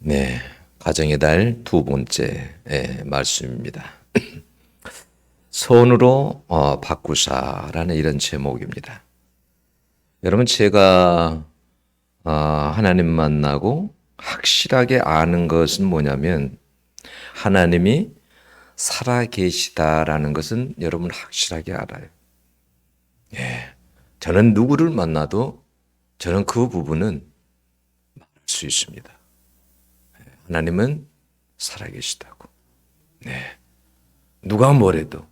네, 가정의 달 두 번째 말씀입니다. 손으로 바꾸사라는 이런 제목입니다. 여러분 제가 하나님 만나고 확실하게 아는 것은 뭐냐면 하나님이 살아계시다라는 것은 여러분 확실하게 알아요. 저는 누구를 만나도 저는 그 부분은 말할 수 있습니다. 하나님은 살아계시다고. 네. 누가 뭐래도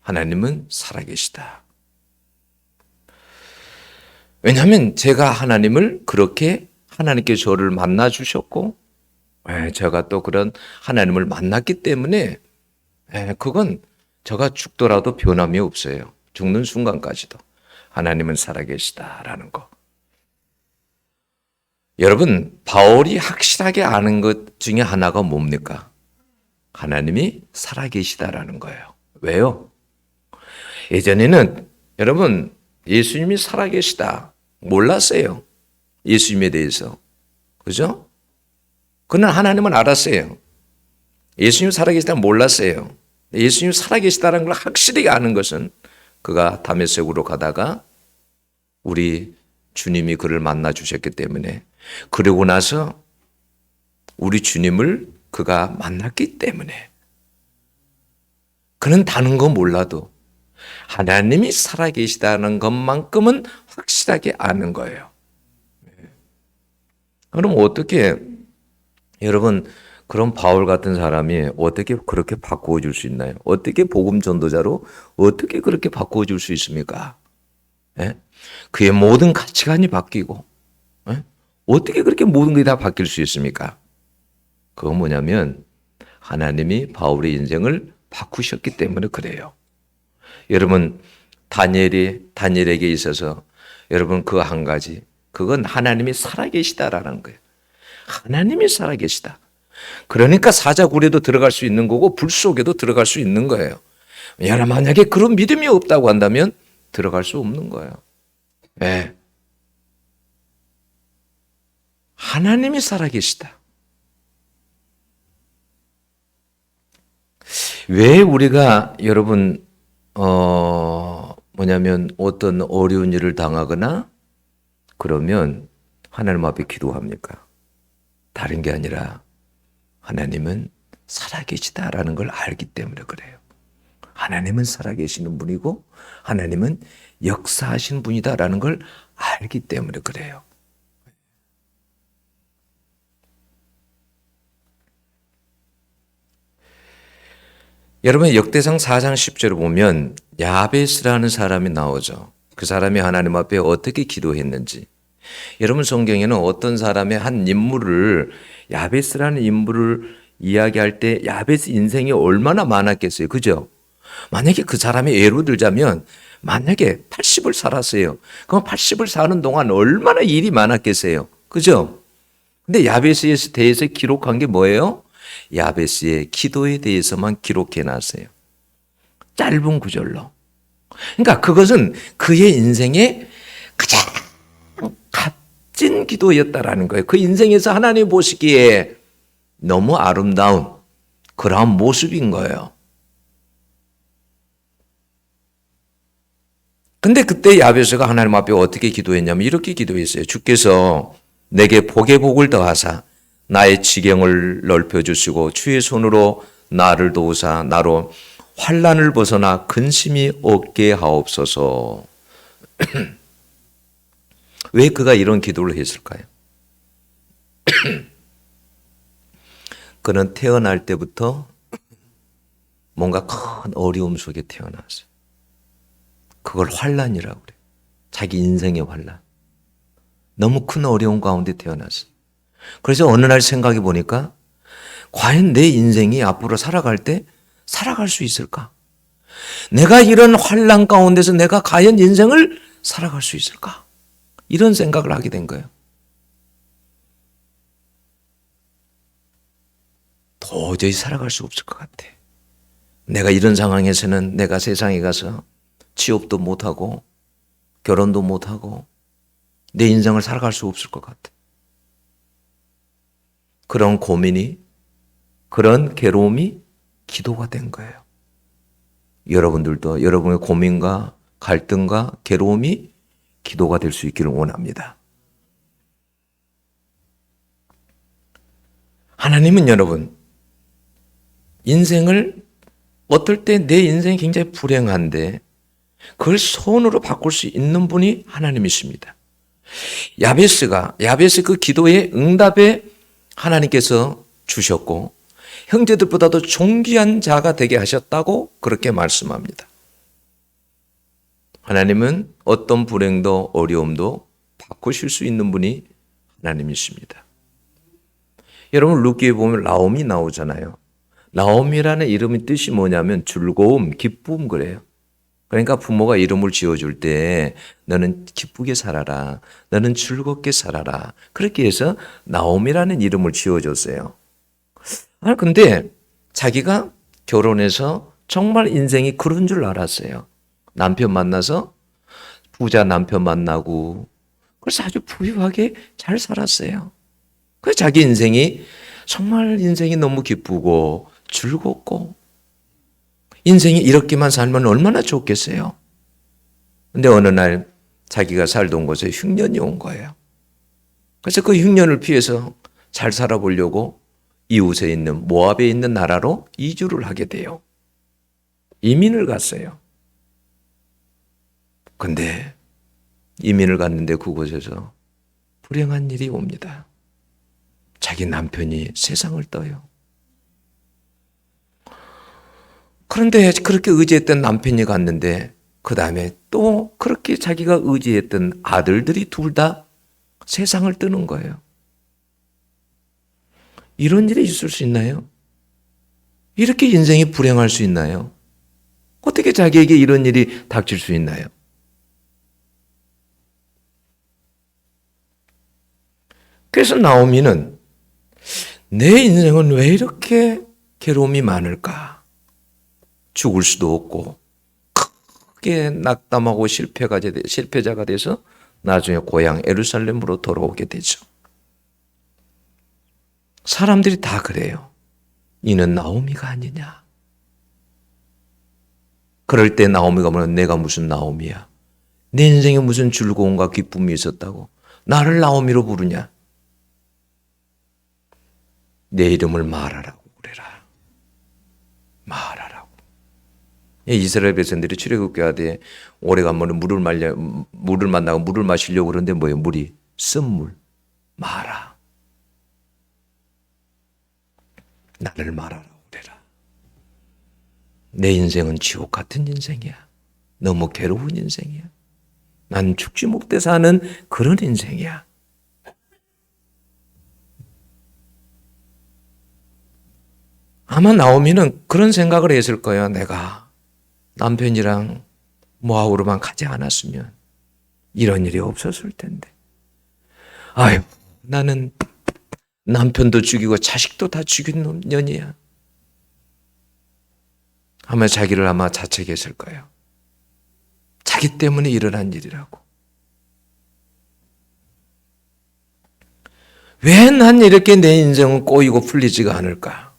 하나님은 살아계시다. 왜냐하면 제가 하나님을 그렇게 하나님께 저를 만나 주셨고 제가 또 그런 하나님을 만났기 때문에 그건 제가 죽더라도 변함이 없어요. 죽는 순간까지도 하나님은 살아계시다라는 거. 여러분 바울이 확실하게 아는 것 중에 하나가 뭡니까? 하나님이 살아계시다라는 거예요. 왜요? 예전에는 여러분 예수님이 살아계시다 몰랐어요. 예수님에 대해서. 그죠? 그러나 하나님은 알았어요. 예수님 살아계시다 몰랐어요. 예수님 살아계시다는 걸 확실히 아는 것은 그가 다메섹으로 가다가 우리 주님이 그를 만나 주셨기 때문에, 그러고 나서 우리 주님을 그가 만났기 때문에, 그는 다른 거 몰라도 하나님이 살아계시다는 것만큼은 확실하게 아는 거예요. 그럼 어떻게 여러분 그런 바울 같은 사람이 어떻게 그렇게 바꾸어 줄 수 있나요? 어떻게 복음 전도자로 어떻게 그렇게 바꾸어 줄 수 있습니까? 예? 그의 모든 가치관이 바뀌고 어떻게 그렇게 모든 게 다 바뀔 수 있습니까? 그건 뭐냐면 하나님이 바울의 인생을 바꾸셨기 때문에 그래요. 여러분 다니엘에게 있어서 여러분 그 한 가지, 그건 하나님이 살아계시다라는 거예요. 하나님이 살아계시다. 그러니까 사자굴에도 들어갈 수 있는 거고 불 속에도 들어갈 수 있는 거예요. 여러분 만약에 그런 믿음이 없다고 한다면 들어갈 수 없는 거예요. 네. 하나님이 살아계시다. 왜 우리가 여러분 뭐냐면 어떤 어려운 일을 당하거나 그러면 하나님 앞에 기도합니까? 다른 게 아니라 하나님은 살아계시다라는 걸 알기 때문에 그래요. 하나님은 살아계시는 분이고 하나님은 역사하신 분이다라는 걸 알기 때문에 그래요. 여러분 역대상 4장 10절을 보면 야베스라는 사람이 나오죠. 그 사람이 하나님 앞에 어떻게 기도했는지. 여러분 성경에는 어떤 사람의 한 인물을, 야베스라는 인물을 이야기할 때 야베스 인생이 얼마나 많았겠어요. 그죠? 만약에 그 사람이 예로 들자면 만약에 80을 살았어요. 그럼 80을 사는 동안 얼마나 일이 많았겠어요. 그죠? 근데 야베스에 대해서 기록한 게 뭐예요? 야베스의 기도에 대해서만 기록해 놨어요. 짧은 구절로. 그러니까 그것은 그의 인생의 가장 값진 기도였다라는 거예요. 그 인생에서 하나님 보시기에 너무 아름다운 그러한 모습인 거예요. 근데 그때 야베스가 하나님 앞에 어떻게 기도했냐면 이렇게 기도했어요. 주께서 내게 복의 복을 더하사 나의 지경을 넓혀주시고 주의 손으로 나를 도우사 나로 환난을 벗어나 근심이 없게 하옵소서. 왜 그가 이런 기도를 했을까요? 그는 태어날 때부터 뭔가 큰 어려움 속에 태어났어요. 그걸 환난이라고 그래요. 자기 인생의 환난. 너무 큰 어려움 가운데 태어났어요. 그래서 어느 날 생각해 보니까 과연 내 인생이 앞으로 살아갈 때 살아갈 수 있을까? 내가 이런 환난 가운데서 내가 과연 인생을 살아갈 수 있을까? 이런 생각을 하게 된 거예요. 도저히 살아갈 수 없을 것 같아. 내가 이런 상황에서는 내가 세상에 가서 취업도 못하고 결혼도 못하고 내 인생을 살아갈 수 없을 것 같아. 그런 고민이, 그런 괴로움이 기도가 된 거예요. 여러분들도 여러분의 고민과 갈등과 괴로움이 기도가 될 수 있기를 원합니다. 하나님은 여러분, 인생을 어떨 때 내 인생이 굉장히 불행한데 그걸 소원으로 바꿀 수 있는 분이 하나님이십니다. 야베스 그 기도의 응답에 하나님께서 주셨고 형제들보다도 존귀한 자가 되게 하셨다고 그렇게 말씀합니다. 하나님은 어떤 불행도 어려움도 바꾸실 수 있는 분이 하나님이십니다. 여러분 룻기에 보면 나옴이 나오잖아요. 나옴이라는 이름의 뜻이 뭐냐면 즐거움, 기쁨 그래요. 그러니까 부모가 이름을 지어줄 때 너는 기쁘게 살아라, 너는 즐겁게 살아라. 그렇게 해서 나옴이라는 이름을 지어줬어요. 근데 자기가 결혼해서 정말 인생이 그런 줄 알았어요. 남편 만나서 부자 남편 만나고 그래서 아주 부유하게 잘 살았어요. 그래서 자기 인생이 정말 인생이 너무 기쁘고 즐겁고 인생이 이렇게만 살면 얼마나 좋겠어요. 근데 어느 날 자기가 살던 곳에 흉년이 온 거예요. 그래서 그 흉년을 피해서 잘 살아보려고 이웃에 있는 모압에 있는 나라로 이주를 하게 돼요. 이민을 갔어요. 근데 이민을 갔는데 그곳에서 불행한 일이 옵니다. 자기 남편이 세상을 떠요. 그런데 그렇게 의지했던 남편이 갔는데 그 다음에 또 그렇게 자기가 의지했던 아들들이 둘 다 세상을 뜨는 거예요. 이런 일이 있을 수 있나요? 이렇게 인생이 불행할 수 있나요? 어떻게 자기에게 이런 일이 닥칠 수 있나요? 그래서 나오미는 내 인생은 왜 이렇게 괴로움이 많을까? 죽을 수도 없고 크게 낙담하고 실패자가 돼서 나중에 고향 예루살렘으로 돌아오게 되죠. 사람들이 다 그래요. 이는 나오미가 아니냐. 그럴 때 나오미가 뭐냐? 내가 무슨 나오미야. 내 인생에 무슨 즐거움과 기쁨이 있었다고 나를 나오미로 부르냐. 내 이름을 말하라고 그래라. 말하라고. 이스라엘 백성들이 출애굽기하되 오래간만에 물을 만나고 물을 마시려고 그러는데 뭐예요? 물이 쓴물. 마라. 나를 말하라고 그래라. 내 인생은 지옥 같은 인생이야. 너무 괴로운 인생이야. 난 죽지 못해 사는 그런 인생이야. 아마 나오미는 그런 생각을 했을 거예요. 내가 남편이랑 모압으로만 가지 않았으면 이런 일이 없었을 텐데. 아유, 나는 남편도 죽이고 자식도 다 죽인 년이야. 아마 자기를 아마 자책했을 거예요. 자기 때문에 일어난 일이라고. 왜 난 이렇게 내 인생은 꼬이고 풀리지가 않을까?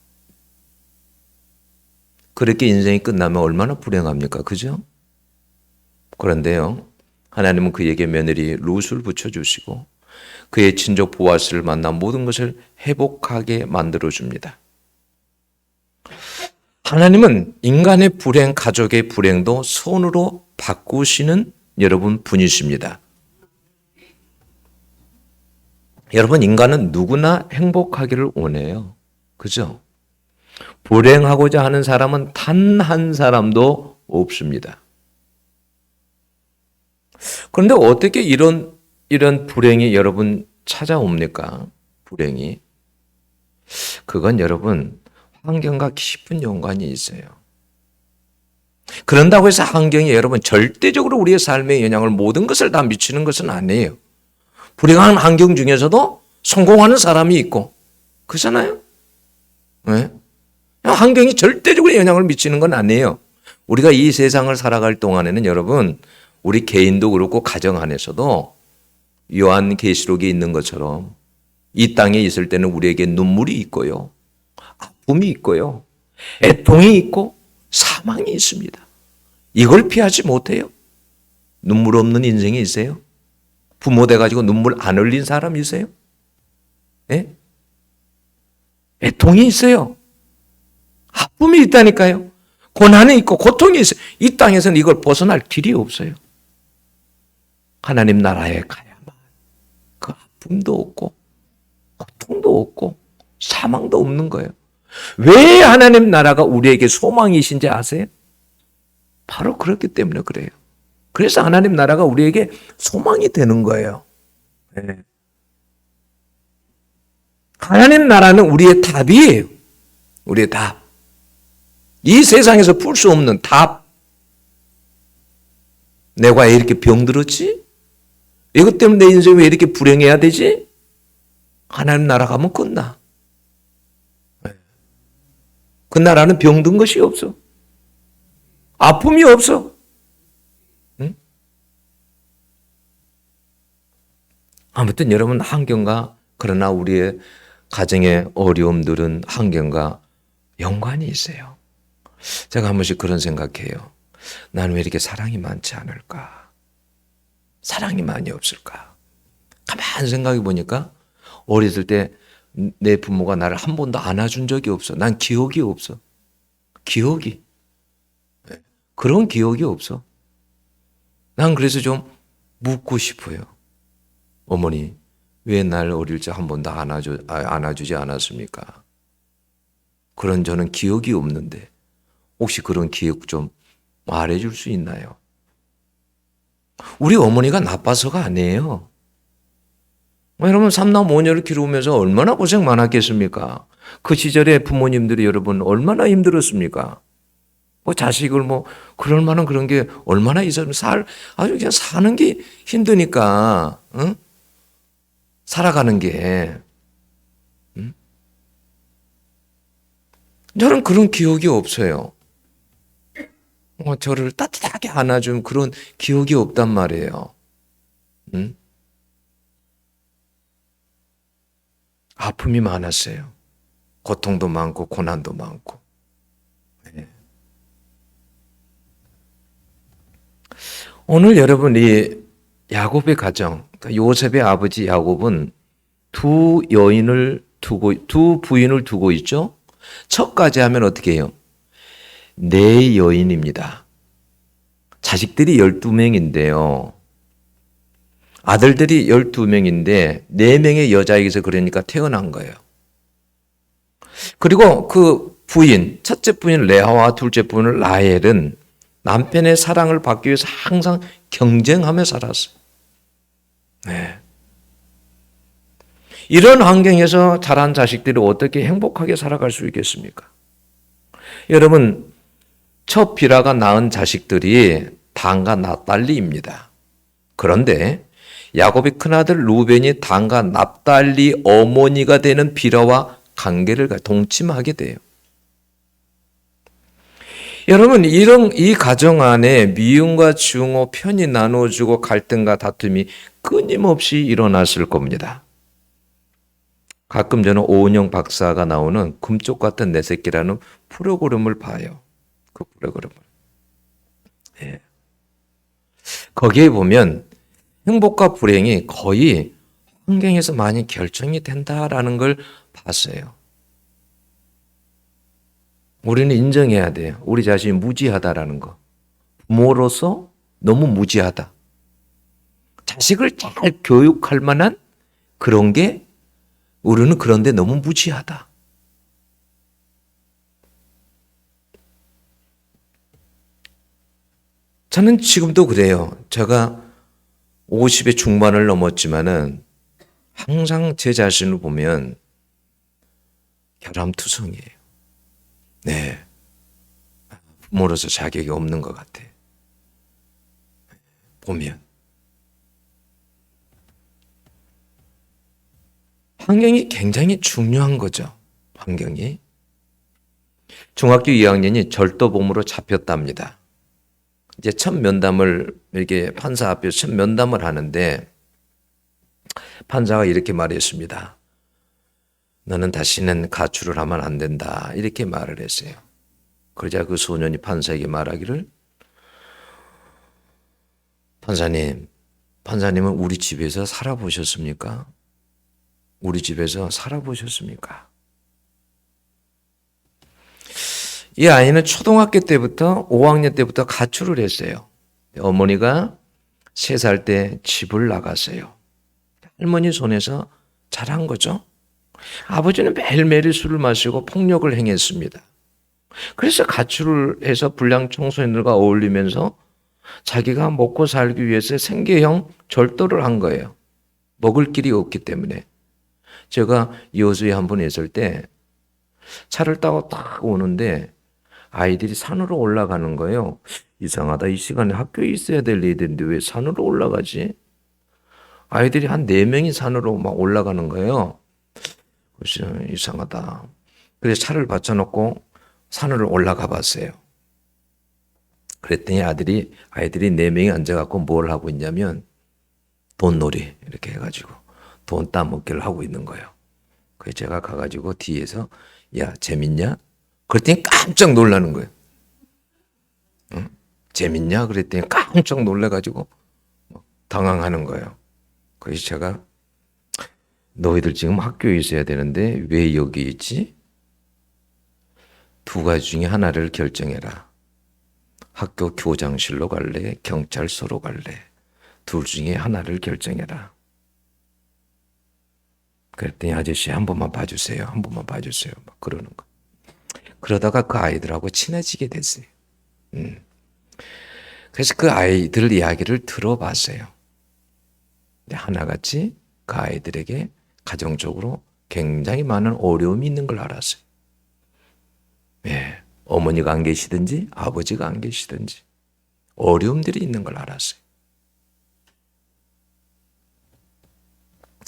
그렇게 인생이 끝나면 얼마나 불행합니까? 그죠? 그런데요, 하나님은 그에게 며느리 룻을 붙여주시고 그의 친족 보아스를 만나 모든 것을 회복하게 만들어줍니다. 하나님은 인간의 불행, 가족의 불행도 손으로 바꾸시는 여러분 분이십니다. 여러분, 인간은 누구나 행복하기를 원해요. 그죠? 불행하고자 하는 사람은 단 한 사람도 없습니다. 그런데 어떻게 이런 불행이 여러분 찾아옵니까? 불행이. 그건 여러분 환경과 깊은 연관이 있어요. 그런다고 해서 환경이 여러분 절대적으로 우리의 삶에 영향을 모든 것을 다 미치는 것은 아니에요. 불행한 환경 중에서도 성공하는 사람이 있고 그렇잖아요. 네? 환경이 절대적으로 영향을 미치는 건 아니에요. 우리가 이 세상을 살아갈 동안에는 여러분 우리 개인도 그렇고 가정 안에서도 요한계시록에 있는 것처럼 이 땅에 있을 때는 우리에게 눈물이 있고요. 아픔이 있고요. 애통이 있고 사망이 있습니다. 이걸 피하지 못해요. 눈물 없는 인생이 있어요? 부모 돼가지고 눈물 안 흘린 사람이 있어요? 예? 애통이 있어요. 아픔이 있다니까요. 고난이 있고 고통이 있어요. 이 땅에서는 이걸 벗어날 길이 없어요. 하나님 나라에 가야만 그 아픔도 없고 고통도 없고 사망도 없는 거예요. 왜 하나님 나라가 우리에게 소망이신지 아세요? 바로 그렇기 때문에 그래요. 그래서 하나님 나라가 우리에게 소망이 되는 거예요. 네. 하나님 나라는 우리의 답이에요. 우리의 답. 이 세상에서 풀 수 없는 답. 내가 왜 이렇게 병들었지? 이것 때문에 내 인생이 왜 이렇게 불행해야 되지? 하나님 나라 가면 끝나. 그 나라는 병든 것이 없어. 아픔이 없어. 응? 아무튼 여러분 환경과 그러나 우리의 가정의 어려움들은 환경과 연관이 있어요. 제가 한 번씩 그런 생각해요. 나는 왜 이렇게 사랑이 많지 않을까? 사랑이 많이 없을까? 가만히 생각해 보니까 어렸을 때 내 부모가 나를 한 번도 안아준 적이 없어. 난 기억이 없어. 기억이. 그런 기억이 없어. 난 그래서 좀 묻고 싶어요. 어머니, 왜 날 어릴 적 한 번도 안아주지 않았습니까? 그런 저는 기억이 없는데 혹시 그런 기억 좀 말해줄 수 있나요? 우리 어머니가 나빠서가 아니에요. 여러분 삼남 오녀를 기르면서 얼마나 고생 많았겠습니까? 그 시절에 부모님들이 여러분 얼마나 힘들었습니까? 뭐 자식을 뭐 그럴 만한 그런 게 얼마나 있었으면 아주 그냥 사는 게 힘드니까 응? 살아가는 게 응? 저는 그런 기억이 없어요. 저를 따뜻하게 안아준 그런 기억이 없단 말이에요. 응? 아픔이 많았어요. 고통도 많고 고난도 많고. 네. 오늘 여러분 이 야곱의 가정, 그러니까 요셉의 아버지 야곱은 두 부인을 두고 있죠. 척까지 하면 어떻게 해요? 네 여인입니다. 자식들이 12명인데요. 아들들이 12명인데 4명의 여자에게서 그러니까 태어난 거예요. 그리고 그 부인, 첫째 부인 레아와 둘째 부인 라헬은 남편의 사랑을 받기 위해서 항상 경쟁하며 살았어요. 네. 이런 환경에서 자란 자식들이 어떻게 행복하게 살아갈 수 있겠습니까? 여러분, 첫 비라가 낳은 자식들이 단과 납달리입니다. 그런데 야곱의 큰아들 루벤이 단과 납달리 어머니가 되는 비라와 관계를 동침하게 돼요. 여러분 이 가정 안에 미움과 증오, 편이 나눠주고 갈등과 다툼이 끊임없이 일어났을 겁니다. 가끔 저는 오은영 박사가 나오는 금쪽 같은 내 새끼라는 프로그램을 봐요. 그 프로그램을. 예. 거기에 보면 행복과 불행이 거의 환경에서 많이 결정이 된다라는 걸 봤어요. 우리는 인정해야 돼요. 우리 자신이 무지하다라는 거. 부모로서 너무 무지하다. 자식을 잘 교육할 만한 그런 게 우리는 그런데 너무 무지하다. 저는 지금도 그래요. 제가 50의 중반을 넘었지만은 항상 제 자신을 보면 결함투성이에요. 네. 부모로서 자격이 없는 것 같아. 보면. 환경이 굉장히 중요한 거죠. 환경이. 중학교 2학년이 절도범으로 잡혔답니다. 이제 첫 면담을 이렇게 판사 앞에서 첫 면담을 하는데 판사가 이렇게 말했습니다. 너는 다시는 가출을 하면 안 된다. 이렇게 말을 했어요. 그러자 그 소년이 판사에게 말하기를, 판사님은 우리 집에서 살아보셨습니까? 우리 집에서 살아보셨습니까? 이 아이는 초등학교 때부터 5학년 때부터 가출을 했어요. 어머니가 3살 때 집을 나갔어요. 할머니 손에서 자란 거죠. 아버지는 매일매일 술을 마시고 폭력을 행했습니다. 그래서 가출을 해서 불량 청소년들과 어울리면서 자기가 먹고 살기 위해서 생계형 절도를 한 거예요. 먹을 길이 없기 때문에. 제가 여수에 한 번 있을 때 차를 타고 딱 오는데 아이들이 산으로 올라가는 거예요. 이상하다. 이 시간에 학교에 있어야 될 애들인데 왜 산으로 올라가지? 아이들이 한 4명이 산으로 막 올라가는 거예요. 그래서 이상하다. 그래서 차를 받쳐놓고 산으로 올라가 봤어요. 그랬더니 아이들이 4명이 앉아갖고 뭘 하고 있냐면 돈놀이 이렇게 해가지고 돈 따먹기를 하고 있는 거예요. 그래서 제가 가가지고 뒤에서 야 재밌냐? 그랬더니 깜짝 놀라는 거예요. 응? 재밌냐? 그랬더니 깜짝 놀래가지고 당황하는 거예요. 그래서 제가 너희들 지금 학교에 있어야 되는데 왜 여기 있지? 2가지 중에 하나를 결정해라. 학교 교장실로 갈래? 경찰서로 갈래? 둘 중에 하나를 결정해라. 그랬더니 아저씨 한 번만 봐주세요. 한 번만 봐주세요. 막 그러는 거. 그러다가 그 아이들하고 친해지게 됐어요. 그래서 그 아이들 이야기를 들어봤어요. 하나같이 그 아이들에게 가정적으로 굉장히 많은 어려움이 있는 걸 알았어요. 예, 어머니가 안 계시든지 아버지가 안 계시든지 어려움들이 있는 걸 알았어요.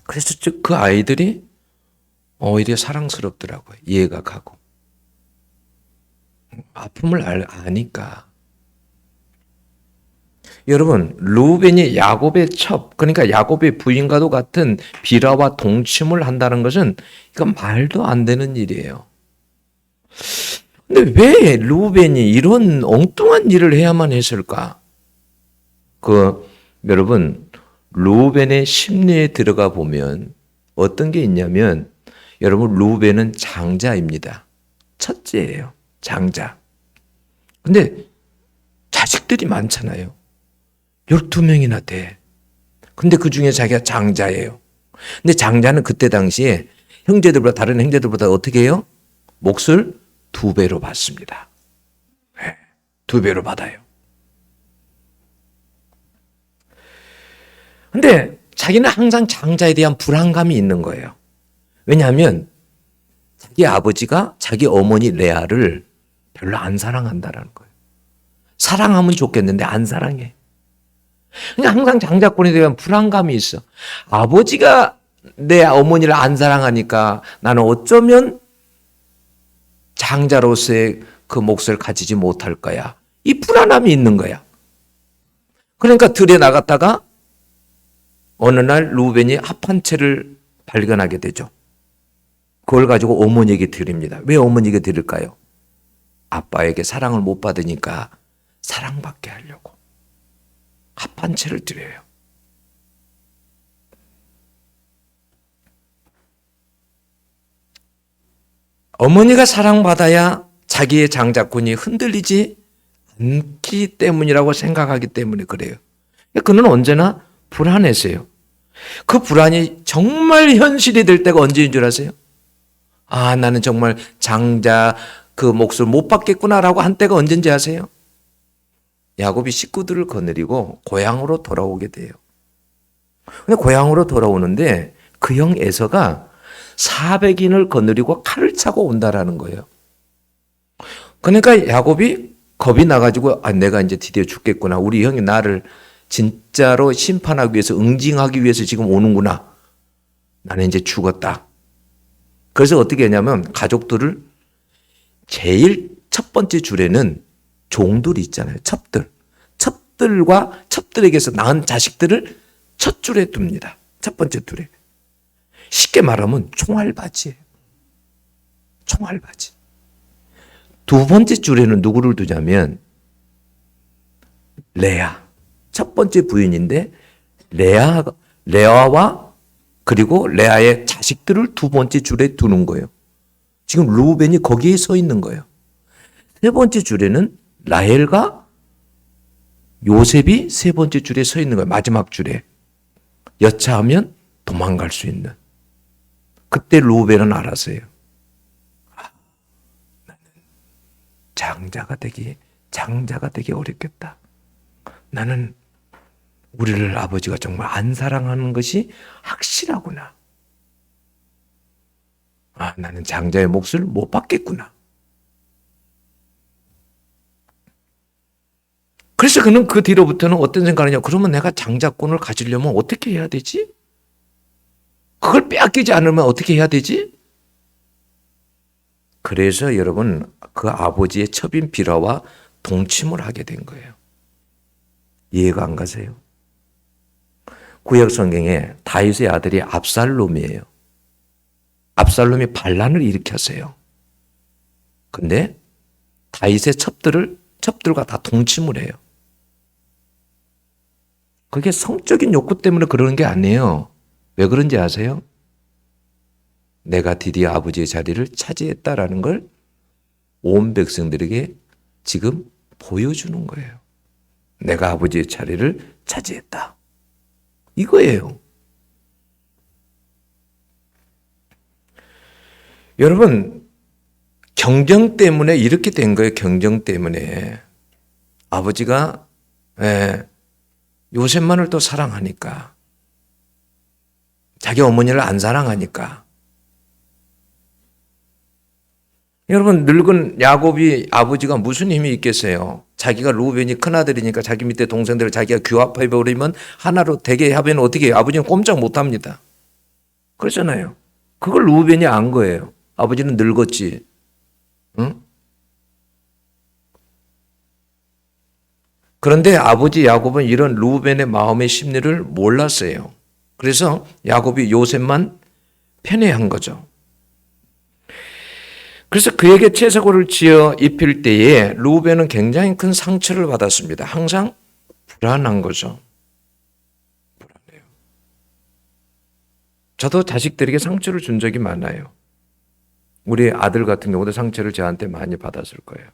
그래서 그 아이들이 오히려 사랑스럽더라고요. 이해가 가고. 아픔을 아니까. 여러분, 루벤이 야곱의 첩, 그러니까 야곱의 부인과도 같은 비라와 동침을 한다는 것은 이건 말도 안 되는 일이에요. 근데 왜 루벤이 이런 엉뚱한 일을 해야만 했을까? 여러분, 루벤의 심리에 들어가 보면 어떤 게 있냐면, 여러분, 루벤은 장자입니다. 첫째예요. 장자. 근데 자식들이 많잖아요. 12명이나 돼. 근데 그 중에 자기가 장자예요. 근데 장자는 그때 당시에 다른 형제들보다 어떻게 해요? 몫을 2배로 받습니다. 네, 2배로 받아요. 근데 자기는 항상 장자에 대한 불안감이 있는 거예요. 왜냐하면 자기 아버지가 자기 어머니 레아를 별로 안 사랑한다는 거예요. 사랑하면 좋겠는데 안 사랑해. 그냥 항상 장자권에 대한 불안감이 있어. 아버지가 내 어머니를 안 사랑하니까 나는 어쩌면 장자로서의 그 몫을 가지지 못할 거야. 이 불안함이 있는 거야. 그러니까 들에 나갔다가 어느 날 루벤이 합한채를 발견하게 되죠. 그걸 가지고 어머니에게 드립니다. 왜 어머니에게 드릴까요? 아빠에게 사랑을 못 받으니까 사랑받게 하려고 합한채를 드려요. 어머니가 사랑받아야 자기의 장자권이 흔들리지 않기 때문이라고 생각하기 때문에 그래요. 그는 언제나 불안했어요. 그 불안이 정말 현실이 될 때가 언제인 줄 아세요? 아, 나는 정말 장자 그 몫을 못 받겠구나라고 한 때가 언젠지 아세요? 야곱이 식구들을 거느리고 고향으로 돌아오게 돼요. 근데 고향으로 돌아오는데 그 형 에서가 400인을 거느리고 칼을 차고 온다라는 거예요. 그러니까 야곱이 겁이 나가지고 내가 이제 드디어 죽겠구나. 우리 형이 나를 진짜로 심판하기 위해서 응징하기 위해서 지금 오는구나. 나는 이제 죽었다. 그래서 어떻게 했냐면 가족들을 제일 첫 번째 줄에는 종들이 있잖아요. 첩들에게서 낳은 자식들을 첫 줄에 둡니다. 첫 번째 줄에. 쉽게 말하면 총알바지예요. 총알바지. 두 번째 줄에는 누구를 두냐면 레아. 첫 번째 부인인데 레아와 그리고 레아의 자식들을 두 번째 줄에 두는 거예요. 지금 루벤이 거기에 서 있는 거예요. 세 번째 줄에는 라헬과 요셉이 세 번째 줄에 서 있는 거예요. 마지막 줄에. 여차하면 도망갈 수 있는. 그때 루벤은 알았어요. 나는 장자가 되기 어렵겠다. 나는 우리를 아버지가 정말 안 사랑하는 것이 확실하구나. 나는 장자의 몫을 못 받겠구나. 그래서 그는 그 뒤로부터는 어떤 생각을 하냐. 그러면 내가 장자권을 가지려면 어떻게 해야 되지? 그걸 빼앗기지 않으면 어떻게 해야 되지? 그래서 여러분 그 아버지의 첩인 비라와 동침을 하게 된 거예요. 이해가 안 가세요? 구약 성경에 다윗의 아들이 압살롬이에요. 압살롬이 반란을 일으켰어요. 근데 다윗의 첩들과 다 동침을 해요. 그게 성적인 욕구 때문에 그러는 게 아니에요. 왜 그런지 아세요? 내가 드디어 아버지의 자리를 차지했다라는 걸 온 백성들에게 지금 보여주는 거예요. 내가 아버지의 자리를 차지했다. 이거예요. 여러분, 경쟁 때문에 이렇게 된 거예요. 경쟁 때문에. 아버지가 요셉만을 또 사랑하니까. 자기 어머니를 안 사랑하니까. 여러분, 늙은 야곱이 아버지가 무슨 힘이 있겠어요? 자기가 루벤이 큰아들이니까 자기 밑에 동생들을 자기가 규합해버리면 하나로 되게 하면 어떻게 해요? 아버지는 꼼짝 못합니다. 그렇잖아요. 그걸 루벤이 안 거예요. 아버지는 늙었지. 응? 그런데 아버지 야곱은 이런 루벤의 마음의 심리를 몰랐어요. 그래서 야곱이 요셉만 편애한 거죠. 그래서 그에게 채색옷을 지어 입힐 때에 루벤은 굉장히 큰 상처를 받았습니다. 항상 불안한 거죠. 불안해요. 저도 자식들에게 상처를 준 적이 많아요. 우리 아들 같은 경우도 상처를 저한테 많이 받았을 거예요.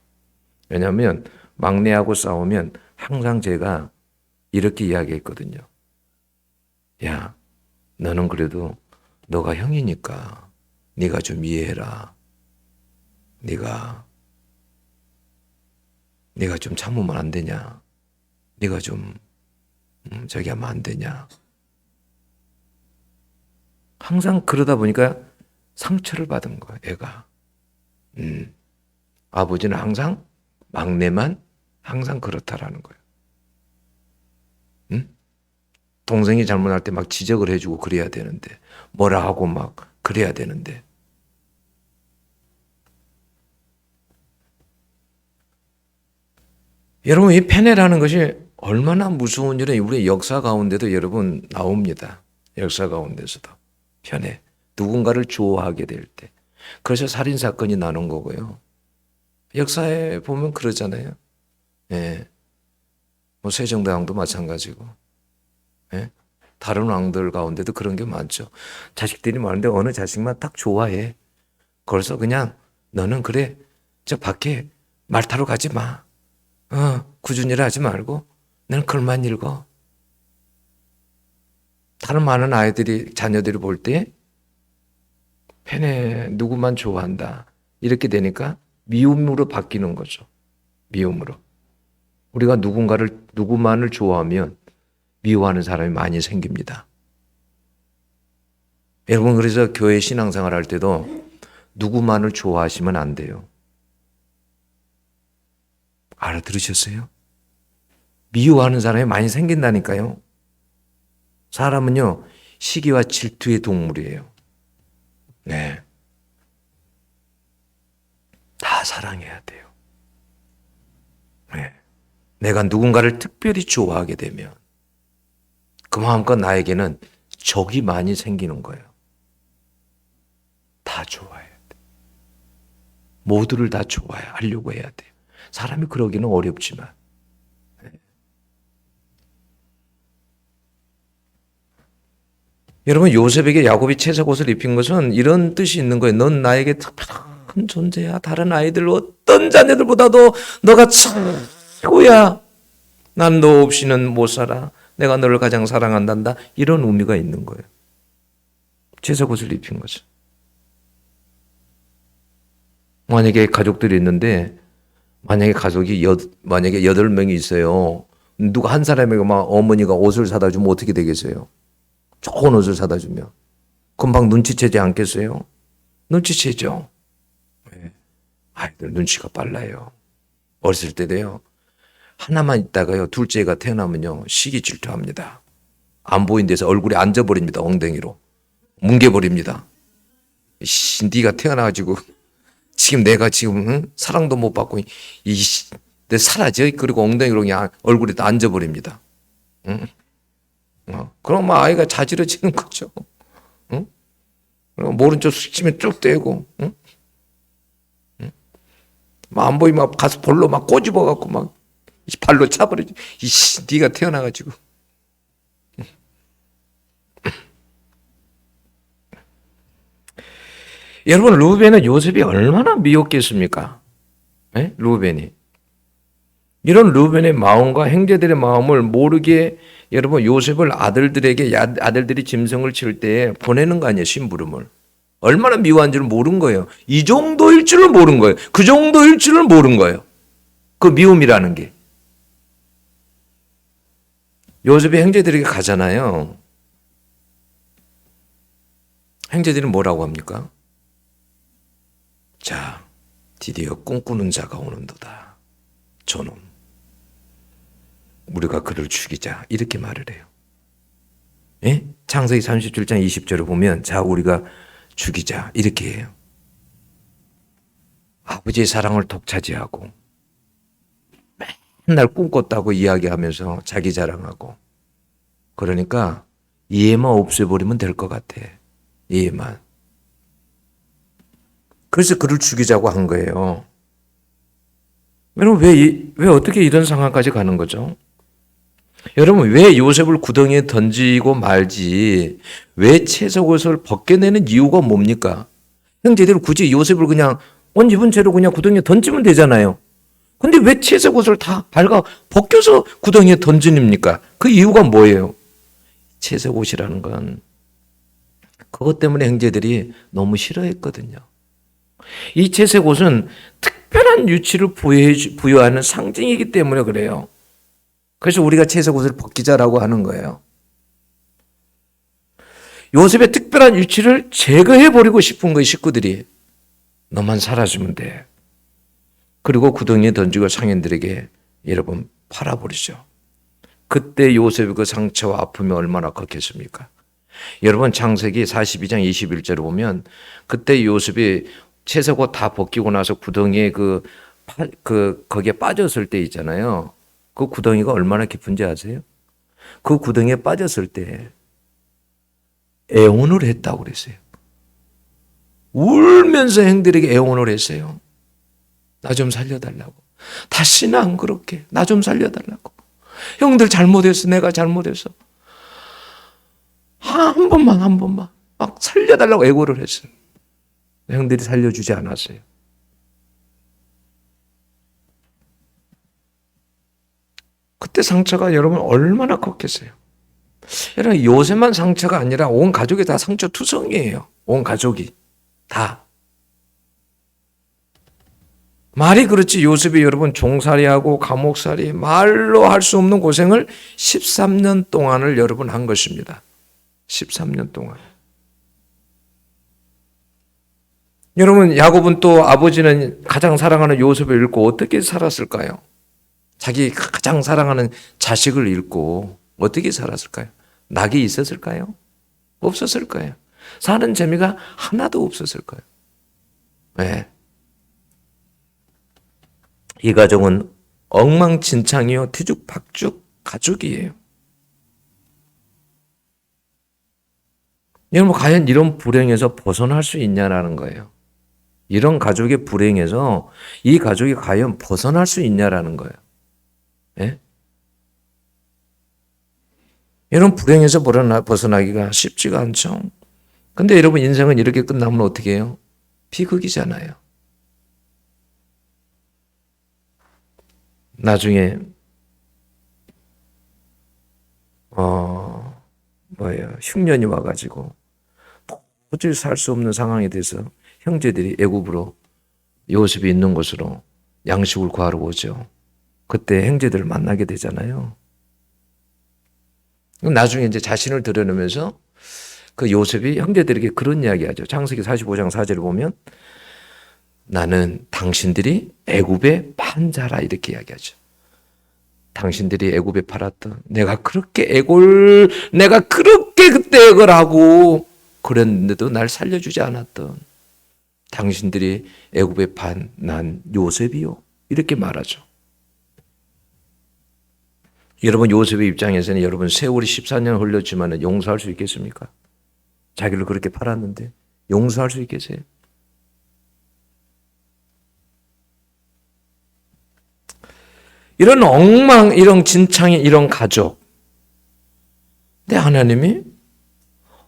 왜냐하면 막내하고 싸우면 항상 제가 이렇게 이야기했거든요. 야, 너는 그래도 너가 형이니까 네가 좀 이해해라. 네가 좀 참으면 안 되냐? 네가 좀 저기 하면 안 되냐? 항상 그러다 보니까 상처를 받은 거야, 애가. 아버지는 항상 막내만 항상 그렇다라는 거예요. 동생이 잘못할 때 막 지적을 해주고 그래야 되는데, 뭐라 하고 막 그래야 되는데. 여러분, 이 편애라는 것이 얼마나 무서운 일이 우리 역사 가운데도 여러분 나옵니다. 역사 가운데서도. 편애. 누군가를 좋아하게 될 때. 그래서 살인사건이 나는 거고요. 역사에 보면 그러잖아요. 예. 뭐 세종대왕도 마찬가지고. 예. 다른 왕들 가운데도 그런 게 많죠. 자식들이 많은데 어느 자식만 딱 좋아해. 그래서 그냥 너는 그래. 저 밖에 말 타러 가지 마. 꾸준히 하지 말고 너는 글만 읽어. 다른 많은 아이들이 자녀들이 볼 때 팬에 누구만 좋아한다. 이렇게 되니까 미움으로 바뀌는 거죠. 미움으로. 우리가 누구만을 좋아하면 미워하는 사람이 많이 생깁니다. 여러분, 그래서 교회 신앙생활 할 때도 누구만을 좋아하시면 안 돼요. 알아들으셨어요? 미워하는 사람이 많이 생긴다니까요. 사람은요, 시기와 질투의 동물이에요. 네. 다 사랑해야 돼요. 네. 내가 누군가를 특별히 좋아하게 되면 그 마음껏 나에게는 적이 많이 생기는 거예요. 다 좋아해야 돼. 모두를 다 좋아하려고 해야 돼요. 사람이 그러기는 어렵지만. 여러분, 요셉에게 야곱이 채색 옷을 입힌 것은 이런 뜻이 있는 거예요. 넌 나에게 특별한 존재야. 다른 아이들 어떤 자녀들보다도 너가 최고야. 난 너 없이는 못 살아. 내가 너를 가장 사랑한단다. 이런 의미가 있는 거예요. 채색 옷을 입힌 것은. 만약에 가족들이 있는데 만약에 가족이 만약에 8명이 있어요. 누가 한 사람에게 막 어머니가 옷을 사다 주면 어떻게 되겠어요? 좋은 옷을 사다 주면 금방 눈치채지 않겠어요? 눈치채죠. 네. 아이들 눈치가 빨라요. 어렸을 때도요. 하나만 있다가요. 둘째가 태어나면요. 시기 질투합니다. 안 보인 데서 얼굴에 앉아버립니다. 엉덩이로. 뭉개버립니다. 네가 태어나가지고 지금 내가 지금 사랑도 못 받고 내 사라져. 그리고 엉덩이로 그냥 얼굴에 앉아버립니다. 응? 그럼 막 아이가 자지러지는 거죠. 응? 그럼 모른 척 숙치면 쭉 떼고, 응? 응? 안 보이면 가서 볼로 막 꼬집어 갖고 막 발로 차버리지. 네가 태어나가지고. 여러분, 루벤은 요셉이 얼마나 미웠겠습니까? 네? 루벤이. 이런 루벤의 마음과 형제들의 마음을 모르게 여러분 요셉을 아들들이 짐승을 칠 때 보내는 거 아니에요, 심부름을. 얼마나 미워한 줄을 모른 거예요. 이 정도일 줄을 모른 거예요. 그 정도일 줄을 모른 거예요. 그 미움이라는 게. 요셉이 형제들에게 가잖아요. 형제들은 뭐라고 합니까? 자, 드디어 꿈꾸는 자가 오는도다. 저놈. 우리가 그를 죽이자. 이렇게 말을 해요. 예? 창세기 37장 20절을 보면 자, 우리가 죽이자. 이렇게 해요. 아버지의 사랑을 독차지하고 맨날 꿈꿨다고 이야기하면서 자기 자랑하고. 그러니까 얘만 없애버리면 될 것 같아. 얘만. 그래서 그를 죽이자고 한 거예요. 여러분, 왜 어떻게 이런 상황까지 가는 거죠? 여러분, 왜 요셉을 구덩이에 던지고 말지, 왜 채석옷을 벗겨내는 이유가 뭡니까? 형제들 굳이 요셉을 그냥 옷 입은 채로 그냥 구덩이에 던지면 되잖아요. 근데 왜 채석옷을 다 벗겨서 구덩이에 던집니까? 그 이유가 뭐예요? 채석옷이라는 건 그것 때문에 형제들이 너무 싫어했거든요. 이 채색옷은 특별한 유치를 부여하는 상징이기 때문에 그래요. 그래서 우리가 채색옷을 벗기자라고 하는 거예요. 요셉의 특별한 유치를 제거해버리고 싶은 거예요, 식구들이. 너만 살아주면 돼. 그리고 구덩이에 던지고 상인들에게 여러분 팔아버리죠. 그때 요셉의 그 상처와 아픔이 얼마나 컸겠습니까? 여러분, 창세기 42장 21절을 보면 그때 요셉이 채색옷 다 벗기고 나서 구덩이에 거기에 빠졌을 때 있잖아요. 그 구덩이가 얼마나 깊은지 아세요? 그 구덩이에 빠졌을 때 애원을 했다고 그랬어요. 울면서 형들에게 애원을 했어요. 나 좀 살려달라고. 다시는 안 그렇게. 나 좀 살려달라고. 형들 잘못했어. 내가 잘못했어. 한 번만 막 살려달라고 애고를 했어요. 형들이 살려주지 않았어요. 그때 상처가 여러분 얼마나 컸겠어요. 여러분, 요셉만 상처가 아니라 온 가족이 다 상처 투성이에요. 온 가족이 다. 말이 그렇지 요셉이 여러분 종살이하고 감옥살이 말로 할 수 없는 고생을 13년 동안을 여러분 한 것입니다. 13년 동안. 여러분, 야곱은 또 아버지는 가장 사랑하는 요셉을 잃고 어떻게 살았을까요? 자기 가장 사랑하는 자식을 잃고 어떻게 살았을까요? 낙이 있었을까요? 없었을 거예요. 사는 재미가 하나도 없었을 거예요. 네. 이 가정은 엉망진창이요 뒤죽박죽 가족이에요. 여러분, 과연 이런 불행에서 벗어날 수 있냐라는 거예요. 이런 가족의 불행에서 이 가족이 과연 벗어날 수 있냐라는 거예요. 예? 이런 불행에서 벗어나기가 쉽지가 않죠. 근데 여러분 인생은 이렇게 끝나면 어떻게 해요? 비극이잖아요. 나중에 흉년이 와가지고 도저히 살 수 없는 상황이 돼서 형제들이 애굽으로 요셉이 있는 곳으로 양식을 구하러 오죠. 그때 형제들을 만나게 되잖아요. 나중에 이제 자신을 드러내면서 그 요셉이 형제들에게 그런 이야기하죠. 창세기 45장 4절을 보면 나는 당신들이 애굽의 판자라 이렇게 이야기하죠. 당신들이 애굽에 팔았던 내가 그렇게 그때 애걸 하고 그랬는데도 날 살려주지 않았던 당신들이 애굽에 판 난 요셉이요 이렇게 말하죠. 여러분 요셉의 입장에서는 여러분 세월이 14년 흘렸지만 용서할 수 있겠습니까? 자기를 그렇게 팔았는데 용서할 수 있겠어요? 이런 엉망, 이런 진창의 이런 가족. 근데 하나님이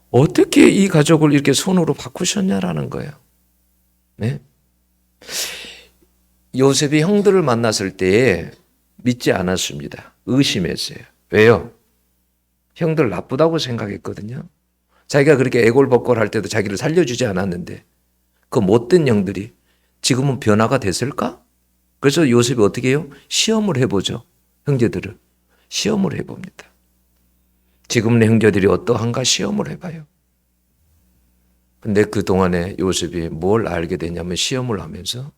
어떻게 이 가족을 이렇게 손으로 바꾸셨냐라는 거예요. 네? 요셉이 형들을 만났을 때에 믿지 않았습니다. 의심했어요. 왜요? 형들 나쁘다고 생각했거든요. 자기가 그렇게 애골복골 할 때도 자기를 살려주지 않았는데 그 못된 형들이 지금은 변화가 됐을까? 그래서 요셉이 어떻게 해요? 시험을 해보죠. 형제들을. 시험을 해봅니다. 지금의 형제들이 어떠한가 시험을 해봐요. 근데 그동안에 요셉이 뭘 알게 되냐면 시험을 하면서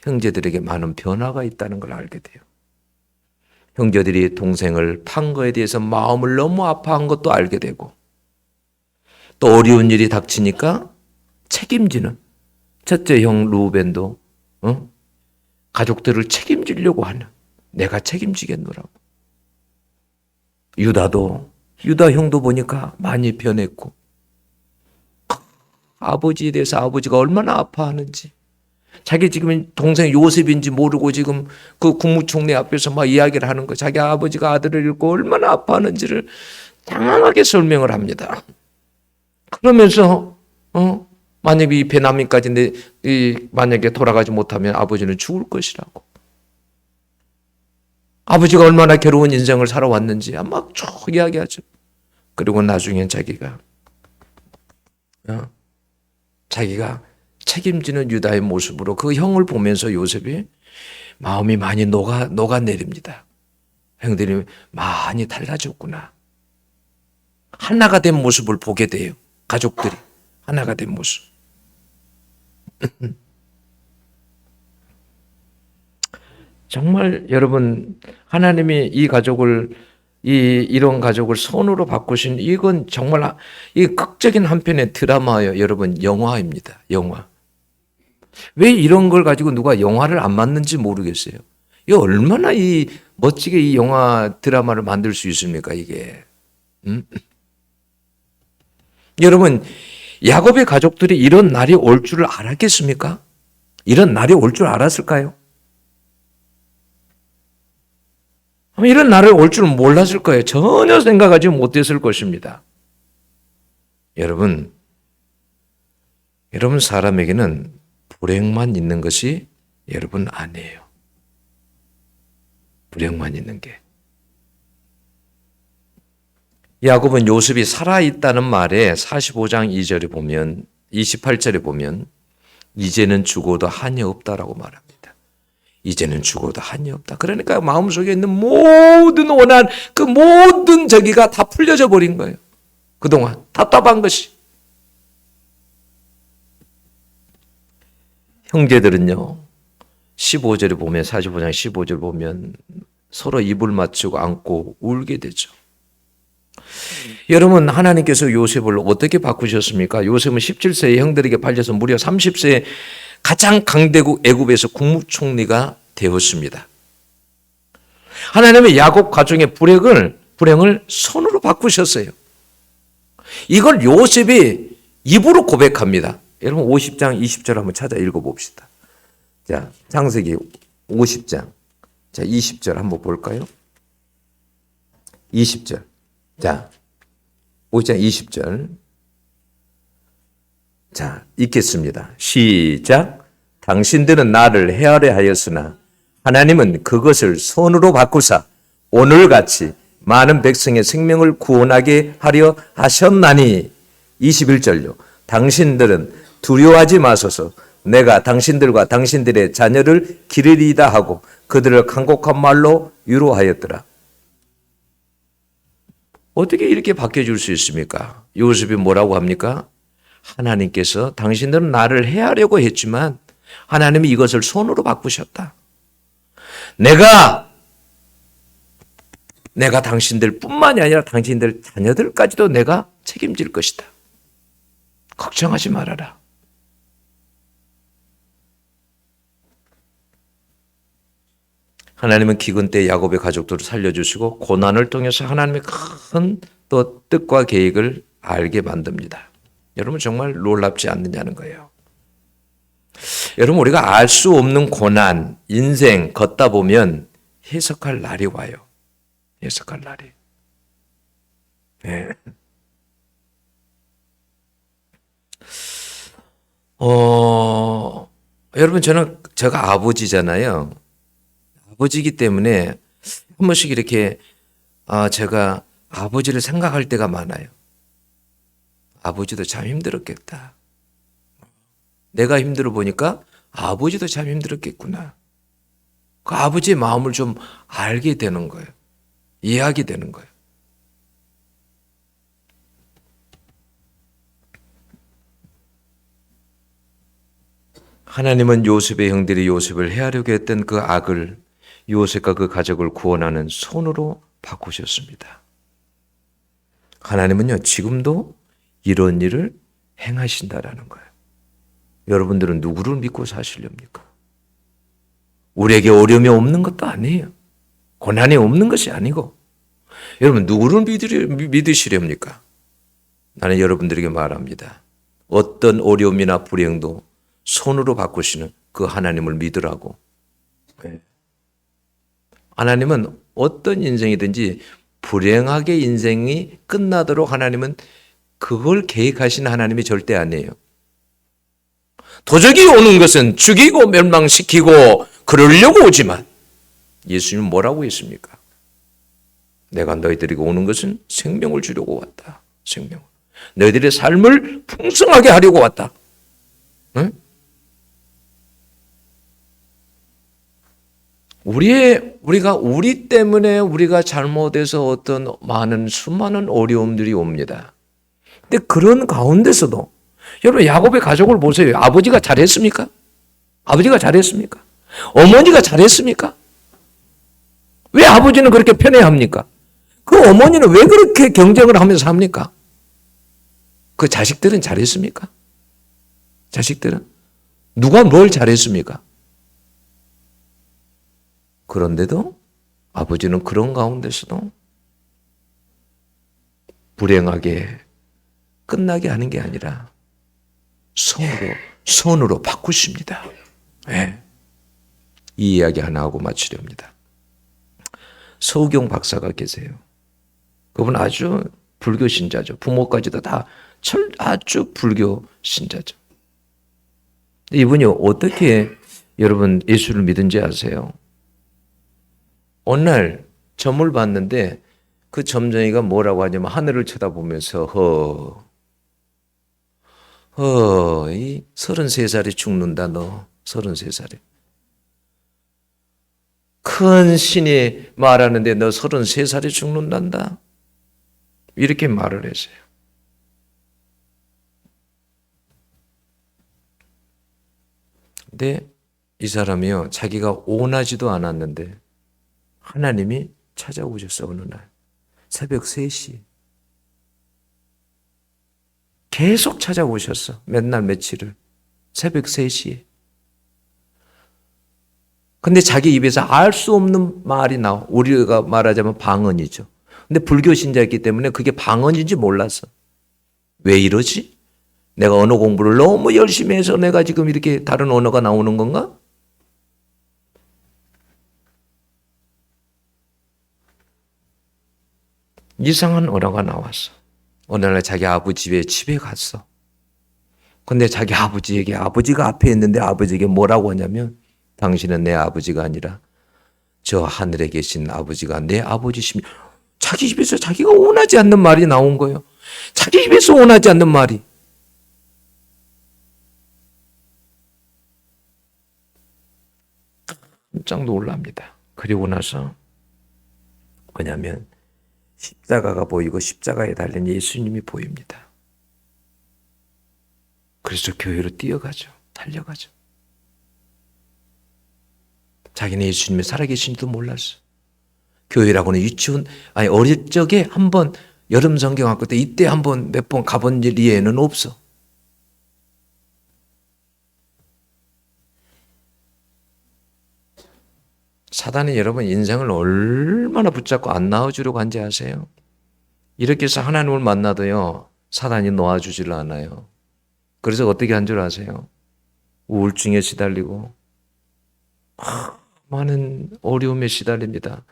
형제들에게 많은 변화가 있다는 걸 알게 돼요. 형제들이 동생을 판 거에 대해서 마음을 너무 아파한 것도 알게 되고 또 어려운 일이 닥치니까 책임지는 첫째 형 루벤도 가족들을 책임지려고 하는 내가 책임지겠노라고. 유다 형도 보니까 많이 변했고 아버지에 대해서 아버지가 얼마나 아파하는지 자기 지금 동생 요셉인지 모르고 지금 그 국무총리 앞에서 막 이야기를 하는 거 자기 아버지가 아들을 잃고 얼마나 아파하는지를 장황하게 설명을 합니다. 그러면서 만약에 이 베냐민까지 만약에 돌아가지 못하면 아버지는 죽을 것이라고. 아버지가 얼마나 괴로운 인생을 살아왔는지 막 쭉 이야기하죠. 그리고 나중엔 자기가 책임지는 유다의 모습으로 그 형을 보면서 요셉이 마음이 많이 녹아내립니다. 형들이 많이 달라졌구나. 하나가 된 모습을 보게 돼요. 가족들이 하나가 된 모습. 정말 여러분 하나님이 이 가족을 이런 가족을 손으로 바꾸신 이건 정말 이 극적인 한 편의 드라마예요. 여러분 영화입니다. 영화. 왜 이런 걸 가지고 누가 영화를 안 만든지 모르겠어요. 이 얼마나 멋지게 이 영화 드라마를 만들 수 있습니까 이게. 여러분 야곱의 가족들이 이런 날이 올 줄 알았겠습니까? 이런 날이 올 줄 알았을까요? 이런 날이 올 줄 몰랐을 거예요. 전혀 생각하지 못했을 것입니다. 여러분 사람에게는 불행만 있는 것이 여러분 아니에요. 불행만 있는 게. 야곱은 요셉이 살아있다는 말에 45장 2절에 보면 28절에 보면 이제는 죽어도 한이 없다라고 말합니다. 이제는 죽어도 한이 없다. 그러니까 마음속에 있는 모든 원한 그 모든 저기가 다 풀려져 버린 거예요. 그동안 답답한 것이. 형제들은요 15절에 보면 45장 15절 보면 서로 입을 맞추고 안고 울게 되죠. 여러분 하나님께서 요셉을 어떻게 바꾸셨습니까? 요셉은 17세에 형들에게 팔려서 무려 30세에 가장 강대국 애굽에서 국무총리가 되었습니다. 하나님의 야곱 가정의 불행을 손으로 바꾸셨어요. 이걸 요셉이 입으로 고백합니다. 여러분 50장 20절 한번 찾아 읽어봅시다. 자, 창세기 50장. 자, 20절 한번 볼까요? 20절. 자, 50장 20절. 자, 읽겠습니다. 시작. 당신들은 나를 헤아려 하였으나 하나님은 그것을 손으로 바꾸사 오늘같이 많은 백성의 생명을 구원하게 하려 하셨나니. 21절요. 당신들은 두려워하지 마소서. 내가 당신들과 당신들의 자녀를 기르리이다 하고 그들을 간곡한 말로 위로하였더라. 어떻게 이렇게 바뀌어줄 수 있습니까? 요셉이 뭐라고 합니까? 하나님께서 당신들은 나를 해하려고 했지만 하나님이 이것을 손으로 바꾸셨다. 내가 당신들 뿐만이 아니라 당신들 자녀들까지도 내가 책임질 것이다. 걱정하지 말아라. 하나님은 기근 때 야곱의 가족들을 살려주시고 고난을 통해서 하나님의 큰 또 뜻과 계획을 알게 만듭니다. 여러분 정말 놀랍지 않느냐는 거예요. 여러분 우리가 알 수 없는 고난, 인생 걷다 보면 해석할 날이 와요. 해석할 날이. 네. 여러분 제가 아버지잖아요. 아버지이기 때문에 한 번씩 이렇게 제가 아버지를 생각할 때가 많아요. 아버지도 참 힘들었겠다. 내가 힘들어 보니까 아버지도 참 힘들었겠구나. 그 아버지의 마음을 좀 알게 되는 거예요. 이해하게 되는 거예요. 하나님은 요셉의 형들이 요셉을 해하려고 했던 그 악을 요셉과 그 가족을 구원하는 손으로 바꾸셨습니다. 하나님은요, 지금도 이런 일을 행하신다라는 거예요. 여러분들은 누구를 믿고 사시렵니까? 우리에게 어려움이 없는 것도 아니에요. 고난이 없는 것이 아니고. 여러분 누구를 믿으시렵니까? 나는 여러분들에게 말합니다. 어떤 어려움이나 불행도 손으로 바꾸시는 그 하나님을 믿으라고. 하나님은 어떤 인생이든지 불행하게 인생이 끝나도록 하나님은 그걸 계획하시는 하나님이 절대 아니에요. 도적이 오는 것은 죽이고 멸망시키고 그러려고 오지만 예수님은 뭐라고 했습니까? 내가 너희들에게 오는 것은 생명을 주려고 왔다. 생명. 너희들의 삶을 풍성하게 하려고 왔다. 응? 우리 때문에 우리가 잘못해서 어떤 수많은 어려움들이 옵니다. 근데 그런 가운데서도 여러분 야곱의 가족을 보세요. 아버지가 잘했습니까? 아버지가 잘했습니까? 어머니가 잘했습니까? 왜 아버지는 그렇게 편애합니까? 그 어머니는 왜 그렇게 경쟁을 하면서 합니까? 그 자식들은 잘했습니까? 자식들은? 누가 뭘 잘했습니까? 그런데도 아버지는 그런 가운데서도 불행하게 끝나게 하는 게 아니라 손으로 바꾸십니다. 네. 이 이야기 하나 하고 마치렵니다. 서우경 박사가 계세요. 그분 아주 불교 신자죠. 부모까지도 다 아주 불교 신자죠. 이분이 어떻게 여러분 예수를 믿은지 아세요? 어느 날 점을 봤는데 그 점쟁이가 뭐라고 하냐면 하늘을 쳐다보면서 이 33살이 죽는다 너 33살이. 큰 신이 말하는데 너 33살이 죽는단다. 이렇게 말을 했어요. 근데 이 사람이요 자기가 원하지도 않았는데 하나님이 찾아오셨어. 어느 날 새벽 3시 계속 찾아오셨어. 맨날 며칠을 새벽 3시에. 근데 자기 입에서 알 수 없는 말이 나와. 우리가 말하자면 방언이죠. 근데 불교 신자였기 때문에 그게 방언인지 몰랐어. 왜 이러지? 내가 언어 공부를 너무 열심히 해서 내가 지금 이렇게 다른 언어가 나오는 건가? 이상한 언어가 나왔어. 어느 날 자기 아버지 집에 갔어. 근데 자기 아버지에게, 아버지가 앞에 있는데 아버지에게 뭐라고 하냐면, 당신은 내 아버지가 아니라 저 하늘에 계신 아버지가 내 아버지십니다. 자기 입에서 자기가 원하지 않는 말이 나온 거예요. 자기 입에서 원하지 않는 말이. 깜짝 놀랍니다. 그리고 나서 뭐냐면 십자가가 보이고 십자가에 달린 예수님이 보입니다. 그래서 교회로 뛰어가죠. 달려가죠. 자기는 예수님이 살아계신지도 몰랐어. 교회라고는 유치원, 어릴 적에 한번 여름 성경학교 때 이때 한번 몇 번 가본 일 이외에는 없어. 사단이 여러분 인생을 얼마나 붙잡고 안 낳아주려고 한지 아세요? 이렇게 해서 하나님을 만나도요, 사단이 놓아주질 않아요. 그래서 어떻게 한 줄 아세요? 우울증에 시달리고 많은 어려움에 시달립니다.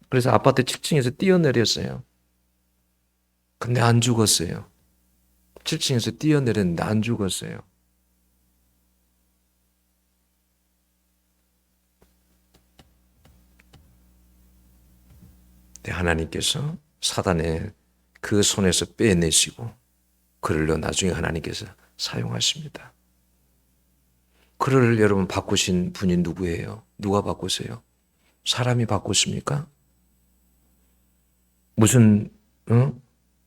그래서 아파트 7층에서 뛰어내렸어요. 근데 안 죽었어요. 7층에서 뛰어내렸는데 안 죽었어요. 하나님께서 사단의 그 손에서 빼내시고 그를 나중에 하나님께서 사용하십니다. 그를 여러분 바꾸신 분이 누구예요? 누가 바꾸세요? 사람이 바꿨습니까? 무슨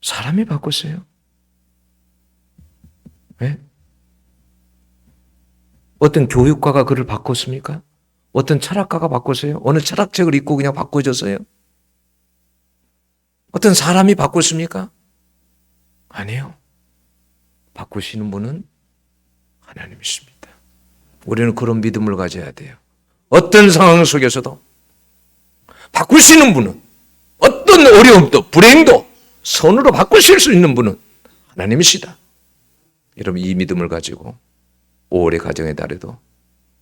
사람이 바꿨어요? 네? 어떤 교육가가 그를 바꿨습니까? 어떤 철학가가 바꿨어요? 어느 철학책을 읽고 그냥 바꿔줬어요? 어떤 사람이 바꿨습니까? 아니요. 바꾸시는 분은 하나님이십니다. 우리는 그런 믿음을 가져야 돼요. 어떤 상황 속에서도 바꾸시는 분은, 어떤 어려움도 불행도 선으로 바꾸실 수 있는 분은 하나님이시다. 여러분 이 믿음을 가지고 5월의 가정의 달에도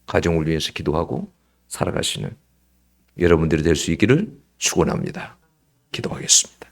가정을 위해서 기도하고 살아가시는 여러분들이 될 수 있기를 축원합니다. 기도하겠습니다.